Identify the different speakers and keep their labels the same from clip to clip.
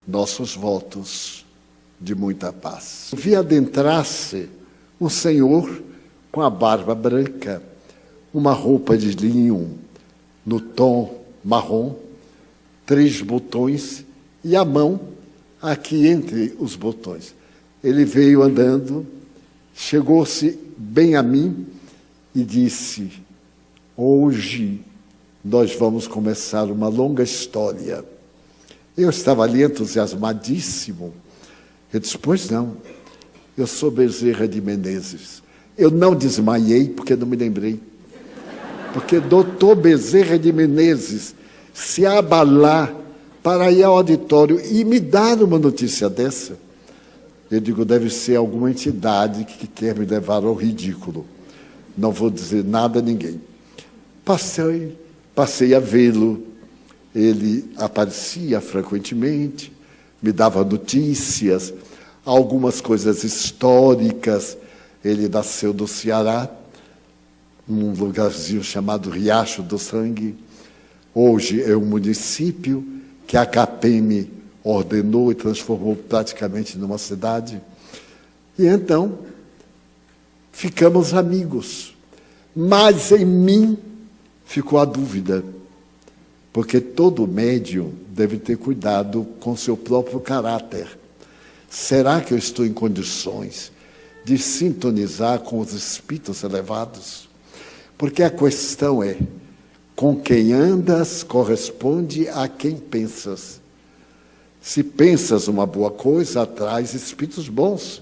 Speaker 1: nossos votos de muita paz. Vi adentrar-se um senhor com a barba branca, uma roupa de linho no tom marrom, 3 botões e a mão aqui entre os botões. Ele veio andando, chegou-se bem a mim e disse: hoje nós vamos começar uma longa história. Eu estava ali entusiasmadíssimo. Eu disse: pois não, eu sou Bezerra de Menezes. Eu não desmaiei porque não me lembrei. Porque doutor Bezerra de Menezes se abalar para ir ao auditório e me dar uma notícia dessa, eu digo, deve ser alguma entidade que quer me levar ao ridículo. Não vou dizer nada a ninguém. Passei a vê-lo. Ele aparecia frequentemente, me dava notícias, algumas coisas históricas. Ele nasceu do Ceará, num lugarzinho chamado Riacho do Sangue. Hoje é um município que a CAPEM ordenou e transformou praticamente numa cidade. E então, ficamos amigos. Mas em mim ficou a dúvida, porque todo médium deve ter cuidado com seu próprio caráter. Será que eu estou em condições de sintonizar com os espíritos elevados? Porque a questão é: com quem andas corresponde a quem pensas. Se pensas uma boa coisa, atrais espíritos bons.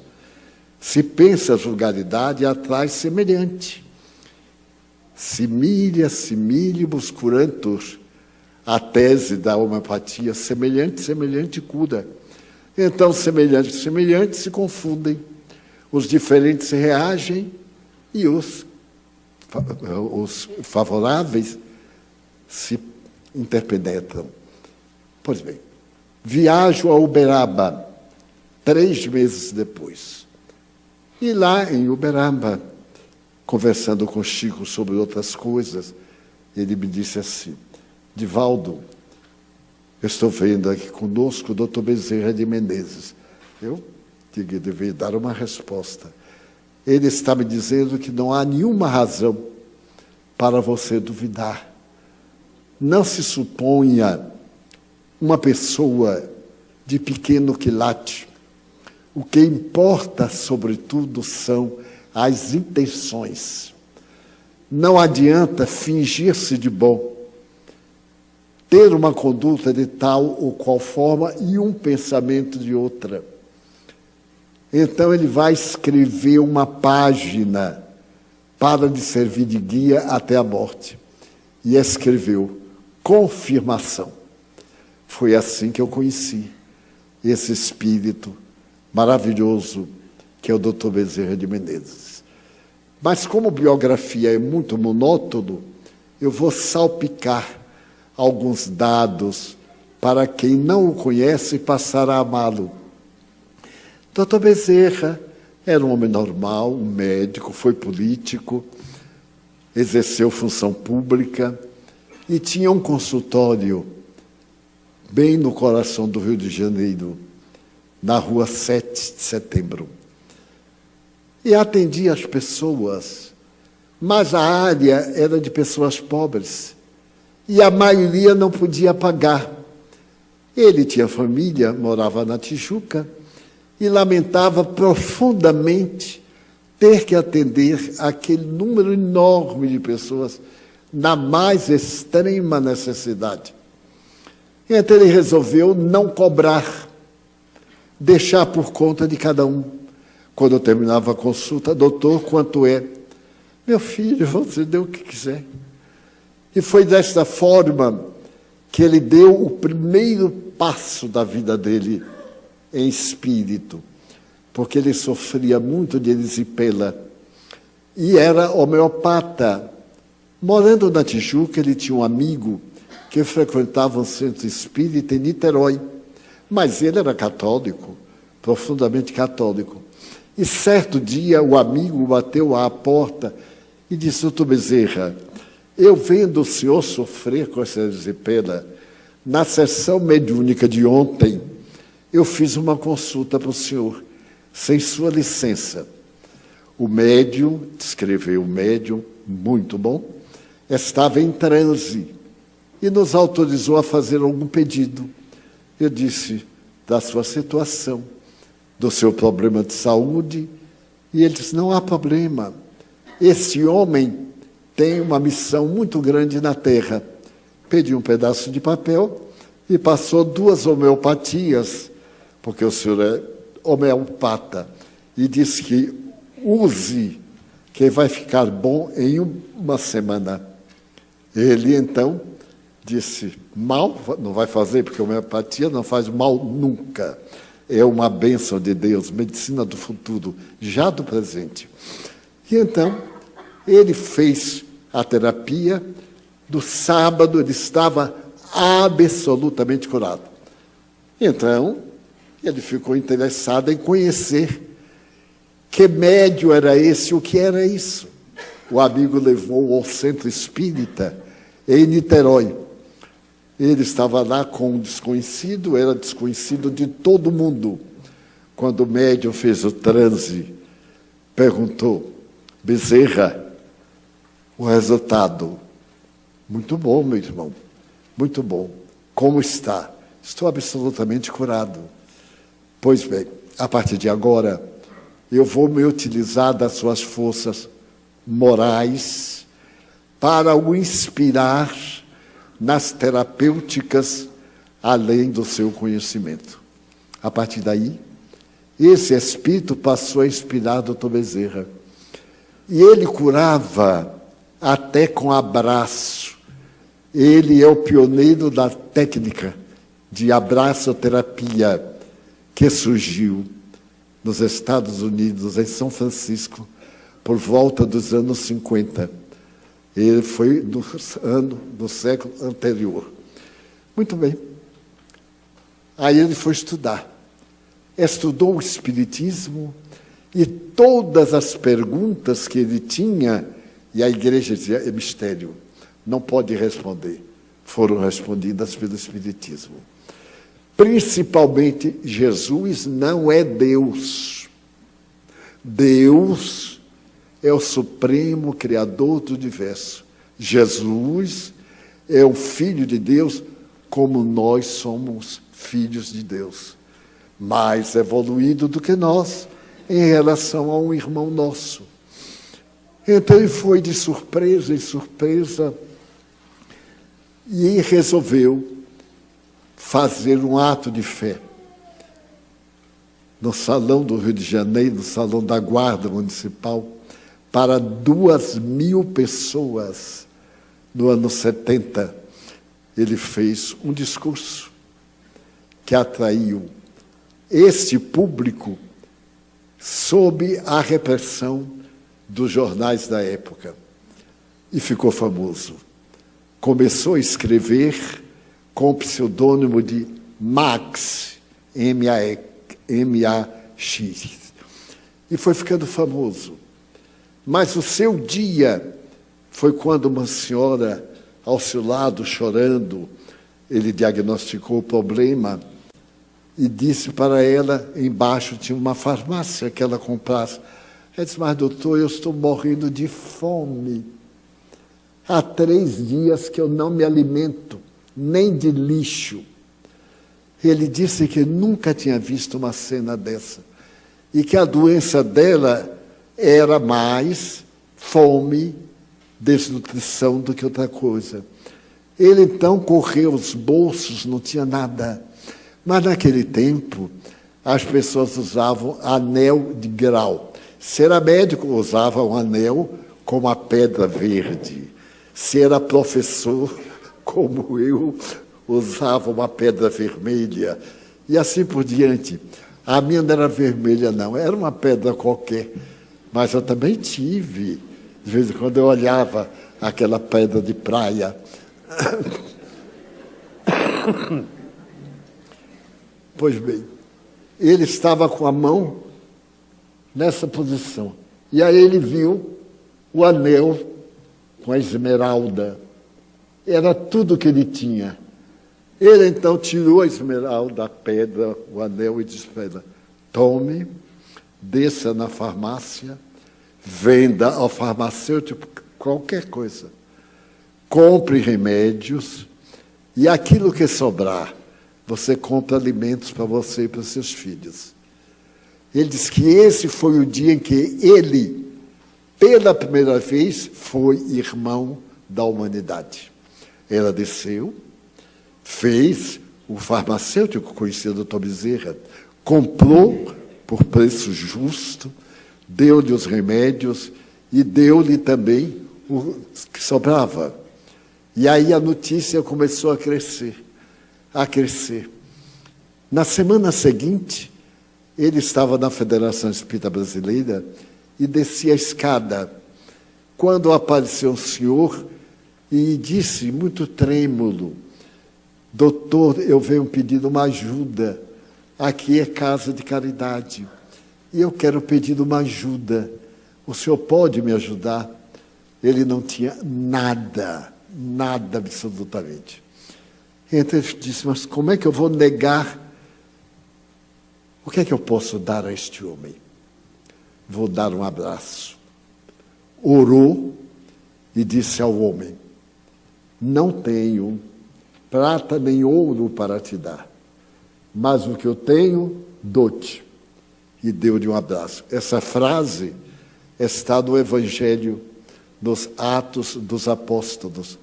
Speaker 1: Se pensas vulgaridade, atrai semelhante. Similibus curantur. A tese da homeopatia: semelhante cura. Então, semelhante se confundem. Os diferentes reagem e os favoráveis se interpenetram. Pois bem, viajo a Uberaba 3 meses depois. E lá em Uberaba, conversando com Chico sobre outras coisas, ele me disse assim: Divaldo, eu estou vendo aqui conosco o doutor Bezerra de Menezes. Eu devia dar uma resposta. Ele está me dizendo que não há nenhuma razão para você duvidar. Não se suponha uma pessoa de pequeno quilate. O que importa, sobretudo, são as intenções. Não adianta fingir-se de bom, ter uma conduta de tal ou qual forma e um pensamento de outra. Então ele vai escrever uma página para lhe servir de guia até a morte. E escreveu confirmação. Foi assim que eu conheci esse espírito maravilhoso que é o Dr. Bezerra de Menezes. Mas como biografia é muito monótono, eu vou salpicar alguns dados para quem não o conhece passar a amá-lo. Dr. Bezerra era um homem normal, um médico, foi político, exerceu função pública e tinha um consultório bem no coração do Rio de Janeiro, na rua 7 de Setembro. E atendia as pessoas, mas a área era de pessoas pobres e a maioria não podia pagar. Ele tinha família, morava na Tijuca, e lamentava profundamente ter que atender aquele número enorme de pessoas na mais extrema necessidade. Então ele resolveu não cobrar, deixar por conta de cada um. Quando eu terminava a consulta: doutor, quanto é? Meu filho, você dê o que quiser. E foi desta forma que ele deu o primeiro passo da vida dele em espírito, porque ele sofria muito de erisipela e era homeopata. Morando na Tijuca, ele tinha um amigo que frequentava um centro espírita em Niterói, mas ele era católico, profundamente católico. E certo dia o amigo bateu à porta e disse: doutor Bezerra, eu vendo o senhor sofrer com essa erisipela, na sessão mediúnica de ontem, eu fiz uma consulta para o senhor, sem sua licença. O médium, descreveu o médium, muito bom, estava em transe e nos autorizou a fazer algum pedido. Eu disse da sua situação, do seu problema de saúde, e ele disse, não há problema. Esse homem tem uma missão muito grande na Terra. Pedi um pedaço de papel e passou 2 homeopatias, porque o senhor é homeopata, e disse que use, que vai ficar bom em uma semana. Ele, então, disse, mal não vai fazer, porque a homeopatia não faz mal nunca. É uma bênção de Deus, medicina do futuro, já do presente. E então, ele fez a terapia. No sábado, ele estava absolutamente curado. Então, ele ficou interessado em conhecer que médium era esse, o que era isso. O amigo levou ao centro espírita, em Niterói. Ele estava lá com um desconhecido, era desconhecido de todo mundo. Quando o médium fez o transe, perguntou, Bezerra, o resultado. Muito bom, meu irmão, muito bom. Como está? Estou absolutamente curado. Pois bem, a partir de agora, eu vou me utilizar das suas forças morais para o inspirar nas terapêuticas, além do seu conhecimento. A partir daí, esse espírito passou a inspirar Dr. Bezerra. E ele curava até com abraço. Ele é o pioneiro da técnica de abraçoterapia que surgiu nos Estados Unidos, em São Francisco, por volta dos anos 50. Ele foi do século anterior. Muito bem. Aí ele foi estudar. Estudou o Espiritismo e todas as perguntas que ele tinha, e a igreja dizia, é mistério, não pode responder, foram respondidas pelo Espiritismo. Principalmente, Jesus não é Deus. Deus é o supremo Criador do universo. Jesus é o Filho de Deus, como nós somos filhos de Deus. Mais evoluído do que nós, em relação a um irmão nosso. Então ele foi de surpresa em surpresa e resolveu fazer um ato de fé. No Salão do Rio de Janeiro, no Salão da Guarda Municipal, para 2.000 pessoas, no ano 70, ele fez um discurso que atraiu este público sob a repressão dos jornais da época. E ficou famoso. Começou a escrever com o pseudônimo de Max, M-A-X. E foi ficando famoso. Mas o seu dia foi quando uma senhora, ao seu lado, chorando, ele diagnosticou o problema e disse para ela, embaixo tinha uma farmácia que ela comprasse. Ela disse, mas doutor, eu estou morrendo de fome. Há 3 dias que eu não me alimento, nem de lixo. Ele disse que nunca tinha visto uma cena dessa. E que a doença dela era mais fome, desnutrição do que outra coisa. Ele então correu os bolsos, não tinha nada. Mas naquele tempo, as pessoas usavam anel de grau. Se era médico, usava um anel com uma pedra verde. Se era professor, como eu, usava uma pedra vermelha. E assim por diante. A minha não era vermelha, não. Era uma pedra qualquer. Mas eu também tive. De vez em quando eu olhava aquela pedra de praia. Pois bem, ele estava com a mão nessa posição. E aí ele viu o anel com a esmeralda. Era tudo que ele tinha. Ele então tirou a esmeralda, a pedra, o anel e disse para ela: tome, desça na farmácia, venda ao farmacêutico qualquer coisa, compre remédios e aquilo que sobrar, você compra alimentos para você e para os seus filhos. Ele diz que esse foi o dia em que ele, pela primeira vez, foi irmão da humanidade. Ela desceu, fez, o farmacêutico conhecido Dr. Bezerra, comprou por preço justo, deu-lhe os remédios e deu-lhe também o que sobrava. E aí a notícia começou a crescer, a crescer. Na semana seguinte, ele estava na Federação Espírita Brasileira e descia a escada, quando apareceu um senhor e disse, muito trêmulo: doutor, eu venho pedir uma ajuda, aqui é casa de caridade, e eu quero pedir uma ajuda, o senhor pode me ajudar? Ele não tinha nada, nada absolutamente. Então ele disse: mas como é que eu vou negar? O que é que eu posso dar a este homem? Vou dar um abraço. Orou e disse ao homem: não tenho prata nem ouro para te dar, mas o que eu tenho, dou-te. E deu-lhe um abraço. Essa frase está no Evangelho, nos Atos dos Apóstolos.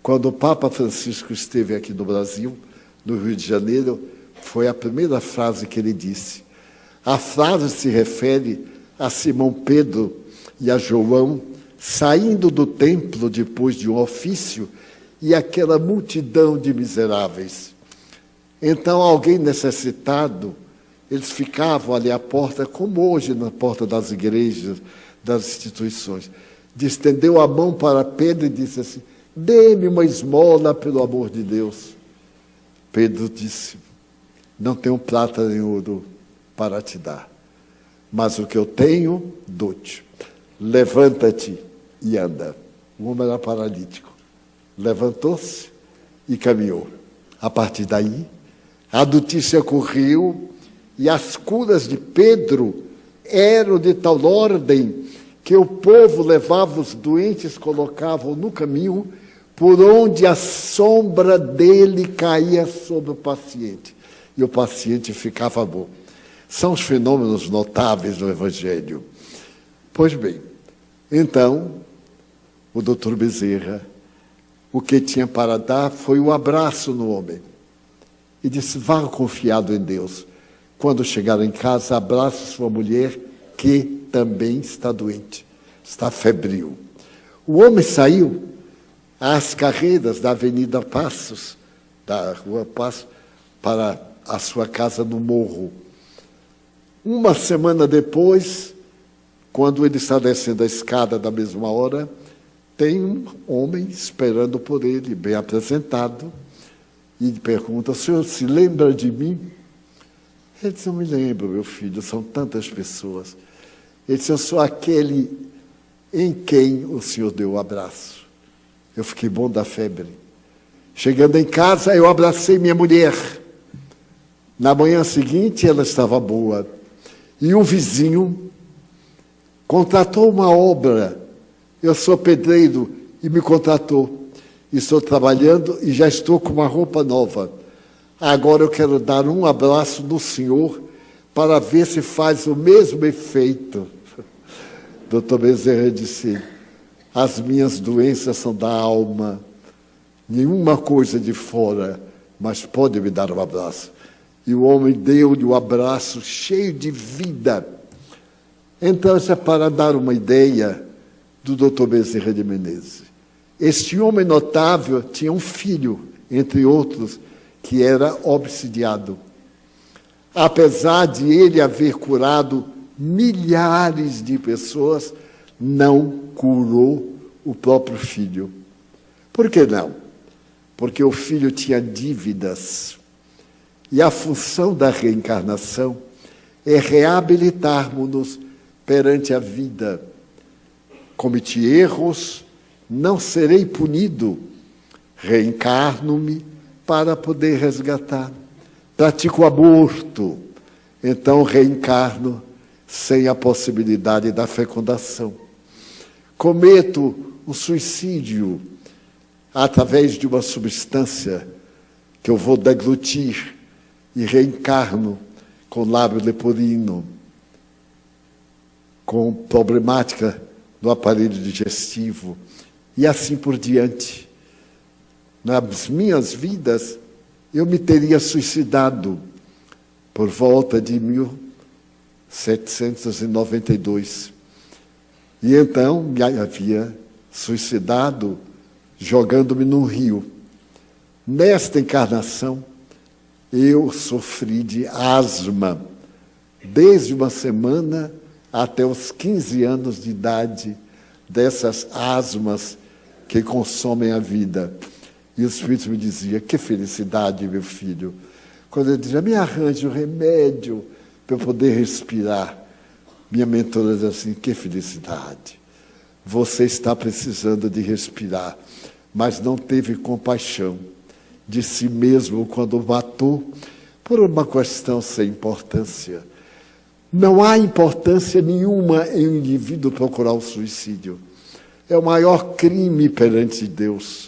Speaker 1: Quando o Papa Francisco esteve aqui no Brasil, no Rio de Janeiro, foi a primeira frase que ele disse. A frase se refere a Simão Pedro e a João saindo do templo depois de um ofício e aquela multidão de miseráveis. Então, alguém necessitado, eles ficavam ali à porta, como hoje na porta das igrejas, das instituições. Estendeu a mão para Pedro e disse assim: dê-me uma esmola, pelo amor de Deus. Pedro disse: não tenho prata nem ouro para te dar, mas o que eu tenho, dou-te. Levanta-te e anda. O homem era paralítico. Levantou-se e caminhou. A partir daí, a notícia correu e as curas de Pedro eram de tal ordem que o povo levava os doentes, colocavam no caminho por onde a sombra dele caía sobre o paciente. E o paciente ficava bom. São os fenômenos notáveis do Evangelho. Pois bem, então, o doutor Bezerra, o que tinha para dar foi um abraço no homem. E disse: vá confiado em Deus. Quando chegar em casa, abrace sua mulher, que também está doente, está febril. O homem saiu às carreiras da Avenida Passos, da Rua Passos, para a sua casa no Morro. Uma semana depois, quando ele está descendo a escada da mesma hora, tem um homem esperando por ele, bem apresentado, e pergunta: o senhor se lembra de mim? Ele disse: não me lembro, meu filho, são tantas pessoas. Ele disse: eu sou aquele em quem o senhor deu o abraço. Eu fiquei bom da febre. Chegando em casa, eu abracei minha mulher. Na manhã seguinte, ela estava boa. E um vizinho contratou uma obra. Eu sou pedreiro e me contratou. Estou trabalhando e já estou com uma roupa nova. Agora eu quero dar um abraço no senhor para ver se faz o mesmo efeito. Dr. Bezerra disse: as minhas doenças são da alma, nenhuma coisa de fora, mas pode me dar um abraço. E o homem deu-lhe um abraço cheio de vida. Então, isso é para dar uma ideia do Dr. Bezerra de Menezes. Este homem notável tinha um filho, entre outros, que era obsidiado. Apesar de ele haver curado milhares de pessoas, não curou o próprio filho. Por que não? Porque o filho tinha dívidas. E a função da reencarnação é reabilitarmos-nos perante a vida. Cometi erros, não serei punido. Reencarno-me para poder resgatar. Pratico o aborto, então reencarno sem a possibilidade da fecundação. Cometo o suicídio através de uma substância que eu vou deglutir e reencarno com lábio leporino, com problemática no aparelho digestivo e assim por diante. Nas minhas vidas, eu me teria suicidado por volta de 1792. E então me havia suicidado jogando-me num rio. Nesta encarnação, eu sofri de asma, desde uma semana até os 15 anos de idade, dessas asmas que consomem a vida. E o Espírito me dizia, que felicidade, meu filho. Quando eu dizia, me arranje um remédio para eu poder respirar. Minha mentora dizia assim, que felicidade. Você está precisando de respirar, mas não teve compaixão de si mesmo quando matou por uma questão sem importância. Não há importância nenhuma em um indivíduo procurar o suicídio. É o maior crime perante Deus.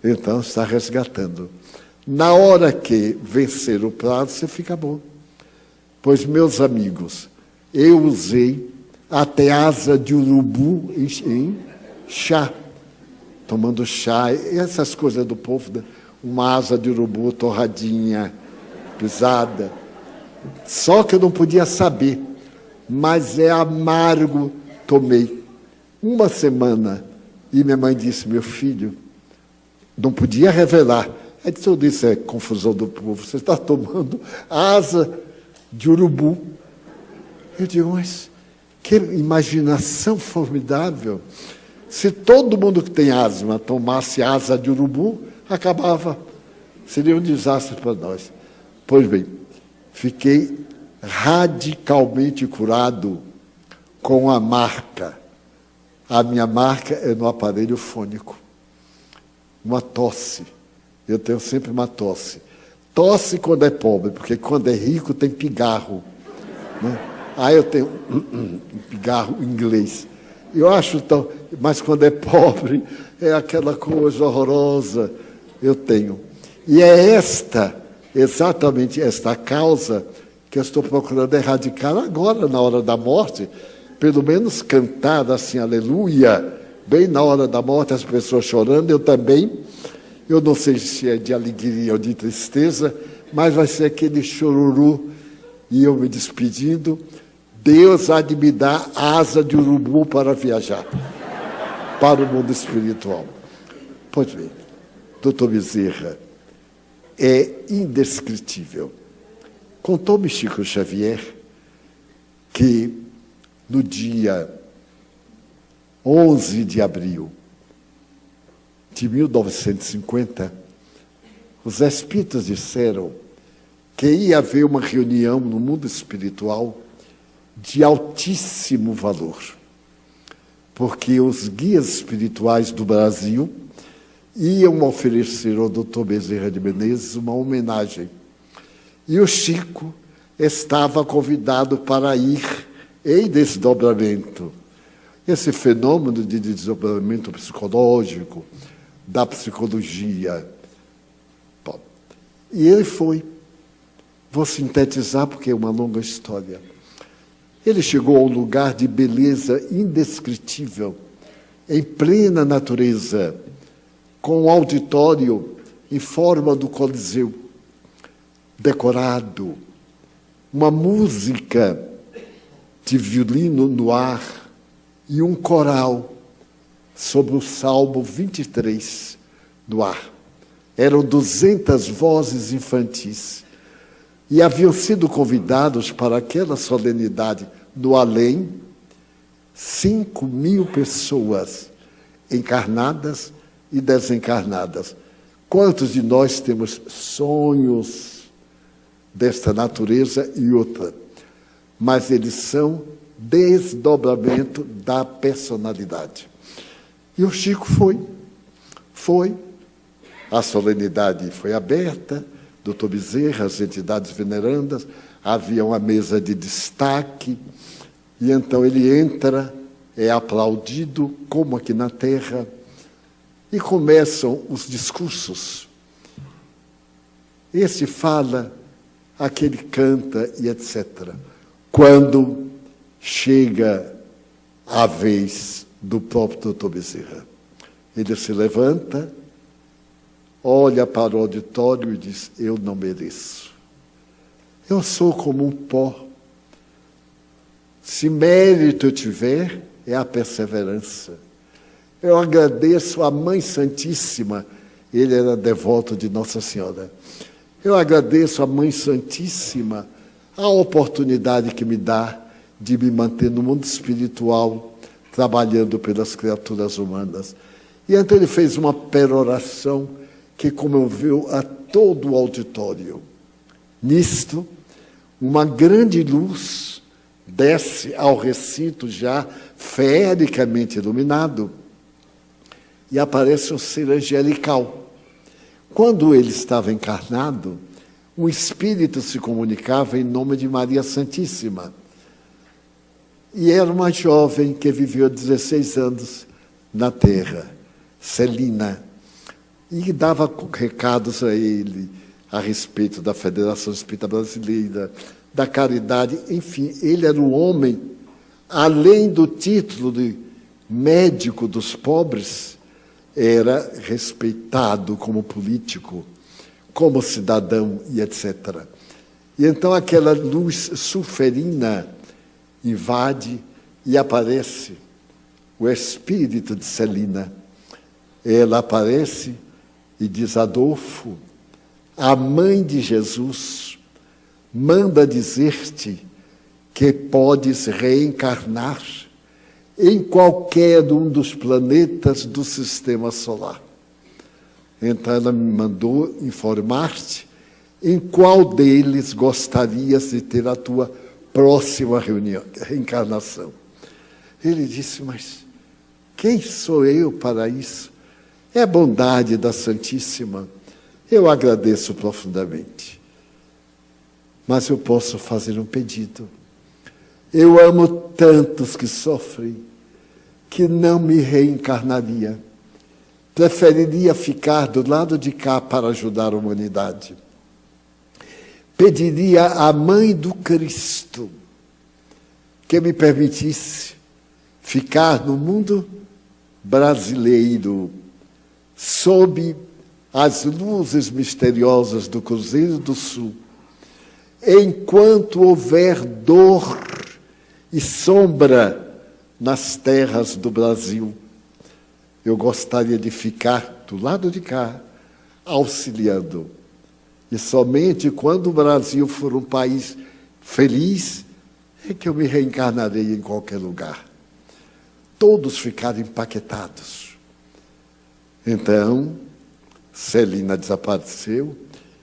Speaker 1: Então, está resgatando. Na hora que vencer o prazo, você fica bom. Pois, meus amigos, eu usei até asa de urubu em chá. Tomando chá, essas coisas do povo, né? Uma asa de urubu torradinha, pisada. Só que eu não podia saber, mas é amargo, tomei. Uma semana, e minha mãe disse, meu filho, não podia revelar. Aí disse, tudo isso é confusão do povo, você está tomando asa de urubu. Eu digo, mas que imaginação formidável. Se todo mundo que tem asma tomasse asa de urubu, acabava. Seria um desastre para nós. Pois bem, fiquei radicalmente curado com a marca. A minha marca é no aparelho fônico. Uma tosse. Eu tenho sempre uma tosse. Tosse quando é pobre, porque quando é rico tem pigarro. Né? Aí eu tenho um pigarro inglês. Eu acho tão... Mas quando é pobre, é aquela coisa horrorosa. Eu tenho. E é exatamente esta causa que eu estou procurando erradicar agora, na hora da morte. Pelo menos cantar assim, aleluia, bem na hora da morte, as pessoas chorando, eu também. Eu não sei se é de alegria ou de tristeza, mas vai ser aquele choruru, e eu me despedindo. Deus há de me dar asa de urubu para viajar para o mundo espiritual. Pois bem, doutor Bezerra, é indescritível. Contou-me Chico Xavier que no dia 11 de abril de 1950, os espíritas disseram que ia haver uma reunião no mundo espiritual de altíssimo valor, porque os guias espirituais do Brasil iam oferecer ao Dr. Bezerra de Menezes uma homenagem. E o Chico estava convidado para ir em desdobramento. Esse fenômeno de desdobramento psicológico, da psicologia. Bom, e ele foi. Vou sintetizar porque é uma longa história. Ele chegou a um lugar de beleza indescritível, em plena natureza, com um auditório em forma do Coliseu, decorado, uma música de violino no ar e um coral sobre o Salmo 23 no ar. Eram 200 vozes infantis e haviam sido convidados para aquela solenidade no além 5.000 pessoas encarnadas e desencarnadas. Quantos de nós temos sonhos desta natureza e outra? Mas eles são desdobramento da personalidade. E o Chico foi. A solenidade foi aberta, doutor Bezerra, as entidades venerandas, havia uma mesa de destaque, e então ele entra, é aplaudido, como aqui na Terra, e começam os discursos. Este fala, aquele canta, e etc. Quando chega a vez do próprio doutor Bezerra, ele se levanta, olha para o auditório e diz: eu não mereço. Eu sou como um pó. Se mérito eu tiver, é a perseverança. Eu agradeço à Mãe Santíssima, ele era devoto de Nossa Senhora. Eu agradeço à Mãe Santíssima a oportunidade que me dá de me manter no mundo espiritual, trabalhando pelas criaturas humanas. E então ele fez uma peroração que comoveu a todo o auditório. Nisto, uma grande luz desce ao recinto já feericamente iluminado e aparece um ser angelical. Quando ele estava encarnado, um espírito se comunicava em nome de Maria Santíssima. E era uma jovem que viveu 16 anos na Terra, Celina, e dava recados a ele a respeito da Federação Espírita Brasileira, da caridade, enfim, ele era um homem, além do título de médico dos pobres, era respeitado como político, como cidadão e etc. E então aquela luz sulferina invade e aparece o espírito de Celina. Ela aparece e diz: Adolfo, a mãe de Jesus manda dizer-te que podes reencarnar em qualquer um dos planetas do sistema solar. Então ela me mandou informar-te em qual deles gostarias de ter a tua próxima reencarnação. Ele disse: mas quem sou eu para isso? É a bondade da Santíssima. Eu agradeço profundamente. Mas eu posso fazer um pedido. Eu amo tantos que sofrem que não me reencarnaria. Preferiria ficar do lado de cá para ajudar a humanidade. Pediria à Mãe do Cristo que me permitisse ficar no mundo brasileiro, sob as luzes misteriosas do Cruzeiro do Sul, enquanto houver dor e sombra nas terras do Brasil. Eu gostaria de ficar do lado de cá, auxiliando. E somente quando o Brasil for um país feliz, é que eu me reencarnarei em qualquer lugar. Todos ficaram empaquetados. Então, Celina desapareceu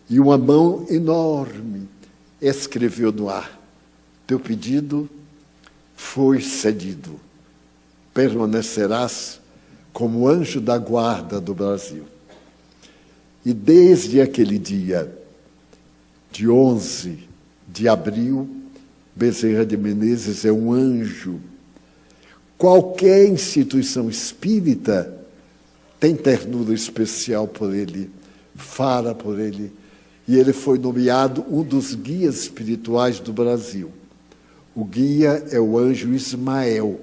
Speaker 1: e uma mão enorme escreveu no ar: teu pedido foi cedido. Permanecerás como anjo da guarda do Brasil. E desde aquele dia, de 11 de abril, Bezerra de Menezes é um anjo. Qualquer instituição espírita tem ternura especial por ele, fala por ele, e ele foi nomeado um dos guias espirituais do Brasil. O guia é o anjo Ismael,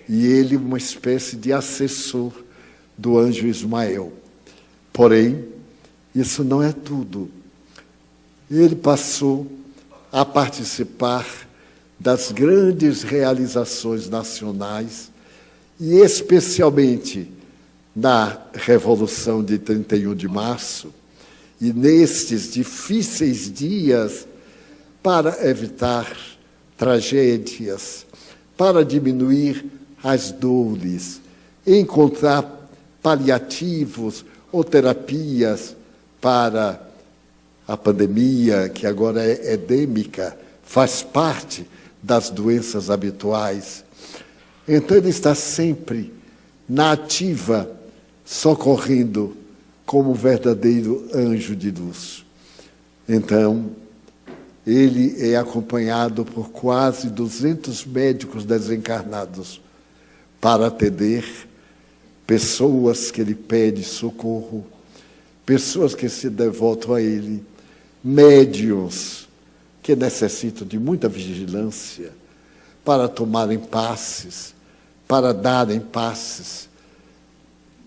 Speaker 1: e ele uma espécie de assessor do anjo Ismael. Porém, isso não é tudo. Ele passou a participar das grandes realizações nacionais, e especialmente na Revolução de 31 de março, e nestes difíceis dias, para evitar tragédias, para diminuir as dores, encontrar paliativos ou terapias para a pandemia, que agora é endêmica, faz parte das doenças habituais. Então ele está sempre na ativa, socorrendo como um verdadeiro anjo de luz. Então, ele é acompanhado por quase 200 médicos desencarnados para atender pessoas que ele pede socorro, pessoas que se devotam a ele, médiuns que necessitam de muita vigilância para tomarem passes, para darem passes.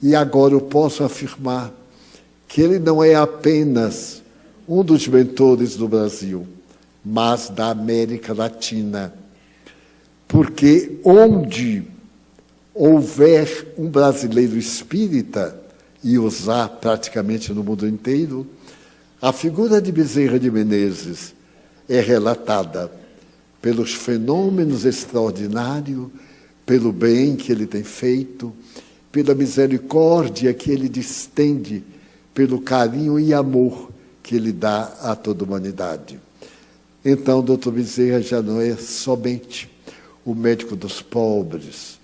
Speaker 1: E agora eu posso afirmar que ele não é apenas um dos mentores do Brasil, mas da América Latina. Porque onde houver um brasileiro espírita, e os há praticamente no mundo inteiro, a figura de Bezerra de Menezes é relatada pelos fenômenos extraordinários, pelo bem que ele tem feito, pela misericórdia que ele distende, pelo carinho e amor que ele dá a toda a humanidade. Então, Dr. Bezerra já não é somente o médico dos pobres,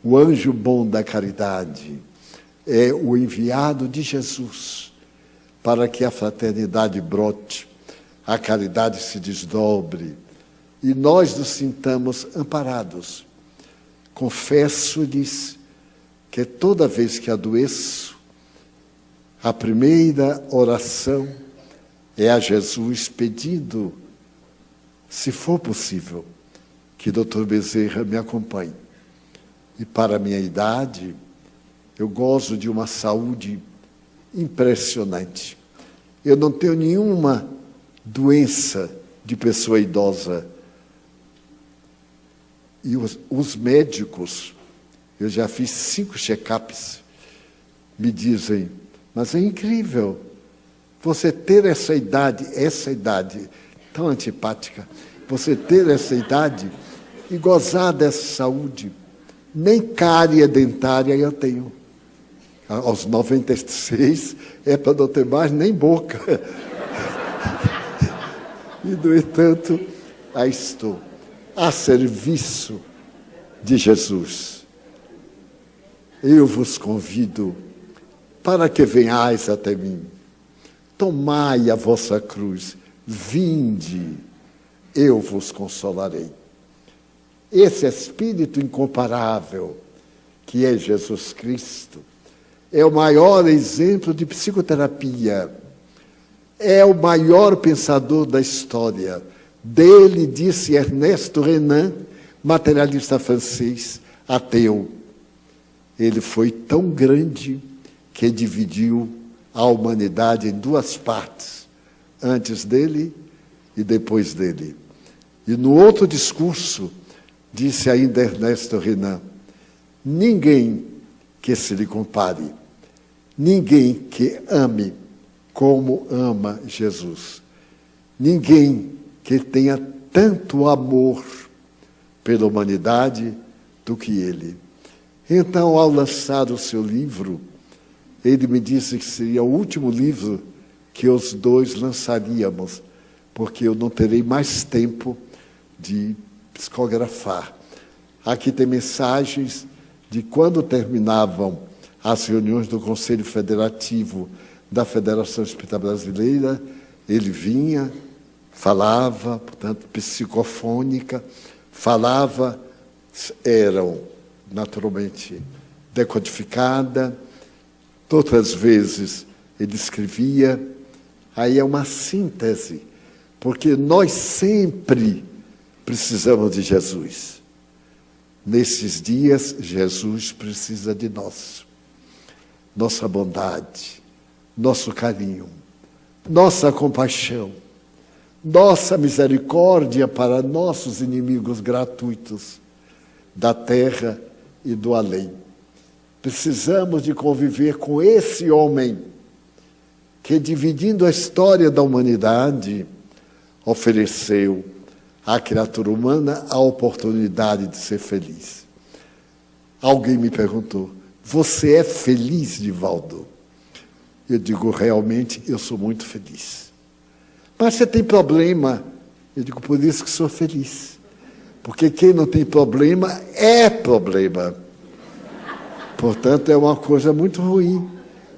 Speaker 1: o anjo bom da caridade, é o enviado de Jesus para que a fraternidade brote, a caridade se desdobre e nós nos sintamos amparados. Confesso-lhes que toda vez que adoeço, a primeira oração é a Jesus pedindo, se for possível, que Dr. Bezerra me acompanhe. E para a minha idade, eu gozo de uma saúde impressionante. Eu não tenho nenhuma doença de pessoa idosa. E os médicos, eu já fiz 5 check-ups, me dizem, mas é incrível você ter essa idade tão antipática, você ter essa idade e gozar dessa saúde. Nem cárie dentária eu tenho. Aos 96 é para não ter mais nem boca. E, no entanto, aí estou, a serviço de Jesus. Eu vos convido para que venhais até mim. Tomai a vossa cruz, vinde, eu vos consolarei. Esse Espírito incomparável, que é Jesus Cristo, é o maior exemplo de psicoterapia, é o maior pensador da história. Dele disse Ernesto Renan, materialista francês, ateu. Ele foi tão grande que dividiu a humanidade em 2 partes, antes dele e depois dele. E no outro discurso, disse ainda Ernesto Renan, ninguém que se lhe compare, ninguém que ame como ama Jesus, ninguém que tenha tanto amor pela humanidade do que ele. Então, ao lançar o seu livro, ele me disse que seria o último livro que os dois lançaríamos, porque eu não terei mais tempo de psicografar. Aqui tem mensagens de quando terminavam as reuniões do Conselho Federativo da Federação Espírita Brasileira, ele vinha, falava, portanto, psicofônica, falava, eram naturalmente decodificada, outras vezes ele escrevia, aí é uma síntese, porque nós sempre precisamos de Jesus. Nesses dias, Jesus precisa de nós. Nossa bondade, nosso carinho, nossa compaixão, nossa misericórdia para nossos inimigos gratuitos da terra e do além. Precisamos de conviver com esse homem que, dividindo a história da humanidade, ofereceu à criatura humana a oportunidade de ser feliz. Alguém me perguntou, você é feliz, Divaldo? Eu digo, realmente, eu sou muito feliz. Mas você tem problema? Eu digo, por isso que sou feliz. Porque quem não tem problema é problema. Portanto, é uma coisa muito ruim.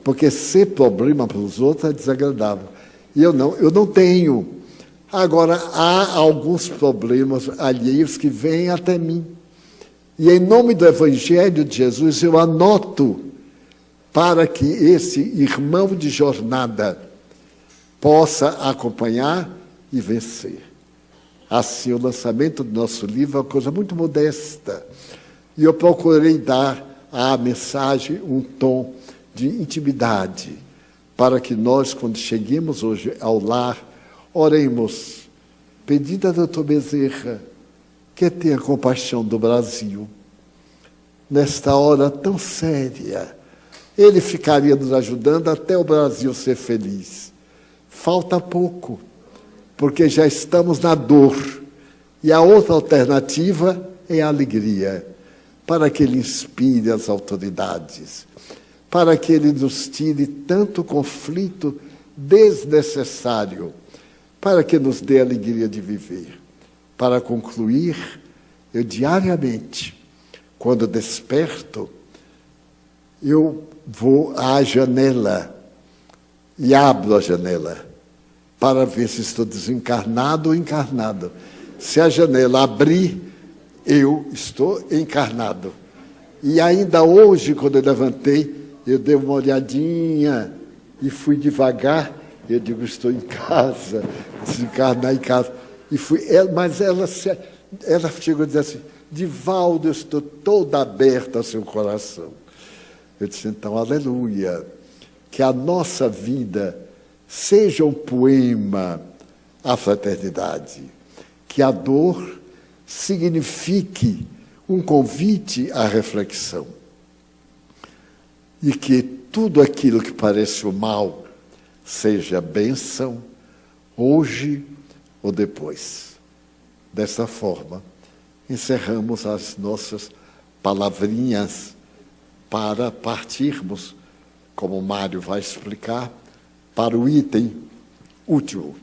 Speaker 1: porque ser problema para os outros é desagradável. E eu não tenho. Agora, há alguns problemas alheios que vêm até mim. E em nome do Evangelho de Jesus, eu anoto para que esse irmão de jornada possa acompanhar e vencer. Assim, o lançamento do nosso livro é uma coisa muito modesta. E eu procurei dar à mensagem um tom de intimidade, para que nós, quando cheguemos hoje ao lar, oremos, pedindo a doutor Bezerra que tenha compaixão do Brasil. Nesta hora tão séria, ele ficaria nos ajudando até o Brasil ser feliz. Falta pouco, porque já estamos na dor. E a outra alternativa é a alegria, para que ele inspire as autoridades, para que ele nos tire tanto conflito desnecessário, para que nos dê a alegria de viver. Para concluir, eu diariamente, quando desperto, eu vou à janela e abro a janela para ver se estou desencarnado ou encarnado. Se a janela abrir, eu estou encarnado. E ainda hoje, quando eu levantei, eu dei uma olhadinha e fui devagar. Eu digo, estou em casa, desencarnar em casa. E fui, mas ela chegou a dizer assim, Divaldo, eu estou toda aberta ao seu coração. Eu disse, então, aleluia, que a nossa vida seja um poema à fraternidade, que a dor signifique um convite à reflexão e que tudo aquilo que parece o mal seja bênção hoje ou depois. Dessa forma, encerramos as nossas palavrinhas para partirmos, como o Mário vai explicar, para o item último.